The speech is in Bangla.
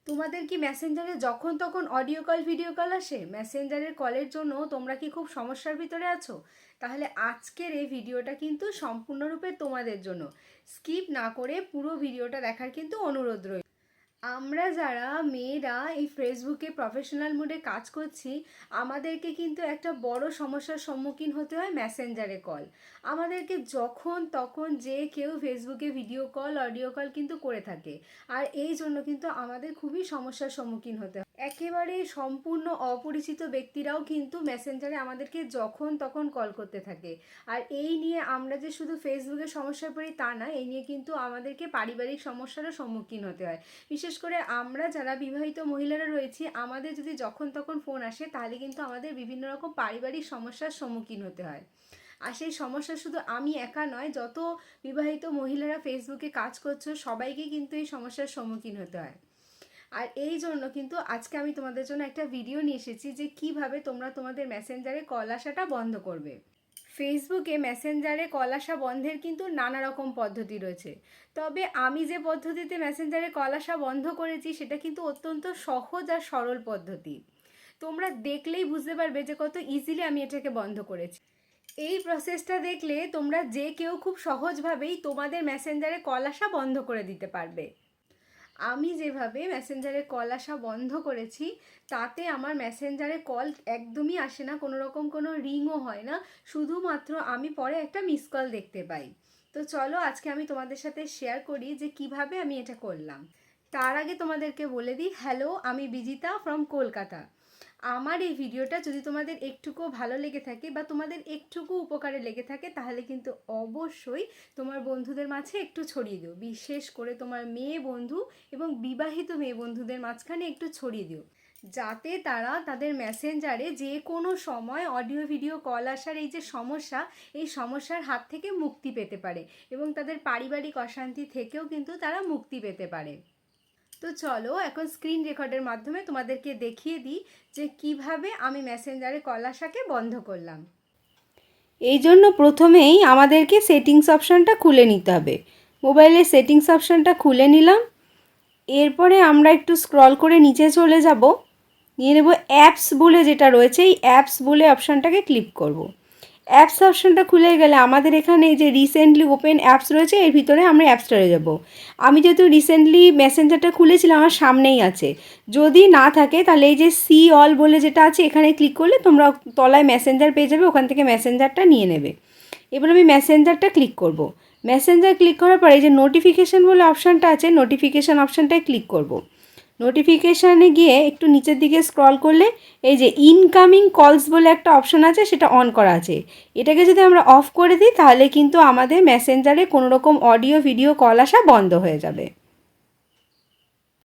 তোমাদের কি মেসেঞ্জারে যখন তখন অডিও কল ভিডিও কল আসে? মেসেঞ্জারের কলের জন্য তোমরা কি খুব সমস্যার ভিতরে আছো? তাহলে আজকের এই ভিডিওটা কিন্তু সম্পূর্ণরূপে তোমাদের জন্য। স্কিপ না করে পুরো ভিডিওটা দেখার কিন্তু অনুরোধ রইল। আমরা যারা মেয়েরা এই ফেসবুকে প্রফেশনাল মোডে কাজ করছি, আমাদেরকে কিন্তু একটা বড় সমস্যার সম্মুখীন হতে হয় মেসেঞ্জারে কল। আমাদেরকে যখন তখন যে কেউ ফেসবুকে ভিডিও কল অডিও কল কিন্তু করে থাকে, আর এই জন্য কিন্তু আমাদের খুবই সমস্যার সম্মুখীন হতে হয়। একেবারে সম্পূর্ণ অপরিচিত ব্যক্তিরাও কিন্তু মেসেঞ্জারে আমাদেরকে যখন তখন কল করতে থাকে। আর এই নিয়ে আমরা যে শুধু ফেসবুকে সমস্যায় পড়ি তা না, এই নিয়ে কিন্তু আমাদেরকে পারিবারিক সমস্যারও সম্মুখীন হতে হয়। বিশেষ করে আমরা যারা বিবাহিত মহিলারা রয়েছি, আমাদের যদি যখন তখন ফোন আসে তাহলে কিন্তু আমাদের বিভিন্ন রকম পারিবারিক সমস্যার সম্মুখীন হতে হয়। আর সেই সমস্যা শুধু আমি একা নয়, যত বিবাহিত মহিলারা ফেসবুকে কাজ করছো সবাইকে কিন্তু এই সমস্যার সম্মুখীন হতে হয়। আর এই জন্য কিন্তু আজকে আমি তোমাদের জন্য একটা ভিডিও নিয়ে এসেছি যে কিভাবে তোমরা তোমাদের মেসেঞ্জারে কল আসাটা বন্ধ করবে। ফেসবুকে মেসেঞ্জারে কল আসা বন্ধের কিন্তু নানা রকম পদ্ধতি রয়েছে, তবে আমি যে পদ্ধতিতে মেসেঞ্জারে কল আসা বন্ধ করেছি সেটা কিন্তু অত্যন্ত সহজ আর সরল পদ্ধতি। তোমরা দেখলেই বুঝতে পারবে যে কত ইজিলি আমি এটাকে বন্ধ করেছি। এই প্রসেসটা দেখলে তোমরা যে কেউ খুব সহজভাবেই তোমাদের মেসেঞ্জারে কল আসা বন্ধ করে দিতে পারবে। আমি যেভাবে মেসেঞ্জারে কল আসা বন্ধ করেছি তাতে আমার মেসেঞ্জারে কল একদমই আসে না, কোনো রকম কোনো রিংও হয় না, শুধুমাত্র আমি পরে একটা মিস কল দেখতে পাই। তো চলো আজকে আমি তোমাদের সাথে শেয়ার করি যে কিভাবে আমি এটা করলাম। তার আগে তোমাদেরকে বলে দিই, হ্যালো, আমি বিজিতা ফ্রম কলকাতা। আমার এই ভিডিওটা যদি তোমাদের একটুকু ভালো লেগে থাকে বা তোমাদের একটুকু উপকারে লেগে থাকে তাহলে কিন্তু অবশ্যই তোমার বন্ধুদের মাঝে একটু ছড়িয়ে দিও, বিশেষ করে তোমার মেয়ে বন্ধু এবং বিবাহিত মেয়ে বন্ধুদের মাঝখানে একটু ছড়িয়ে দিও, যাতে তারা তাদের মেসেঞ্জারে যে কোনো সময় অডিও ভিডিও কল আসার এই যে সমস্যা, এই সমস্যার হাত থেকে মুক্তি পেতে পারে এবং তাদের পারিবারিক অশান্তি থেকেও কিন্তু তারা মুক্তি পেতে পারে। তো চলো এখন স্ক্রিন রেকর্ডের মাধ্যমে তোমাদেরকে দেখিয়ে দিই যে কিভাবে আমি মেসেঞ্জারে কল আসাকে বন্ধ করলাম। এই জন্য প্রথমেই আমাদেরকে সেটিংস অপশানটা খুলে নিতে হবে। মোবাইলের সেটিংস অপশানটা খুলে নিলাম। এরপরে আমরা একটু স্ক্রল করে নিচে চলে যাব, নিয়ে নেব অ্যাপস বলে যেটা রয়েছে, এই অ্যাপস বলে অপশানটাকে ক্লিক করব। অ্যাপস অপশানটা খুলে গেলে আমাদের এখানে এই যে রিসেন্টলি ওপেন অ্যাপস রয়েছে এর ভিতরে আমরা অ্যাপসটারে যাব। আমি যেহেতু রিসেন্টলি মেসেঞ্জারটা খুলেছিলাম আমার সামনেই আছে, যদি না থাকে তাহলে এই যে সি অল বলে যেটা আছে এখানে ক্লিক করলে তোমরা তলায় মেসেঞ্জার পেয়ে যাবে, ওখান থেকে মেসেঞ্জারটা নিয়ে নেবে। এবার আমি মেসেঞ্জারটা ক্লিক করব। মেসেঞ্জার ক্লিক করার পরে এই যে নোটিফিকেশান বলে অপশানটা আছে, নোটিফিকেশান অপশানটায় ক্লিক করব। নোটিফিকেশানে গিয়ে একটু নিচের দিকে স্ক্রল করলে এই যে ইনকামিং কলস বলে একটা অপশান আছে সেটা অন করা আছে, এটাকে যদি আমরা অফ করে দিই তাহলে কিন্তু আমাদের মেসেঞ্জারে কোনো রকম অডিও ভিডিও কল আসা বন্ধ হয়ে যাবে।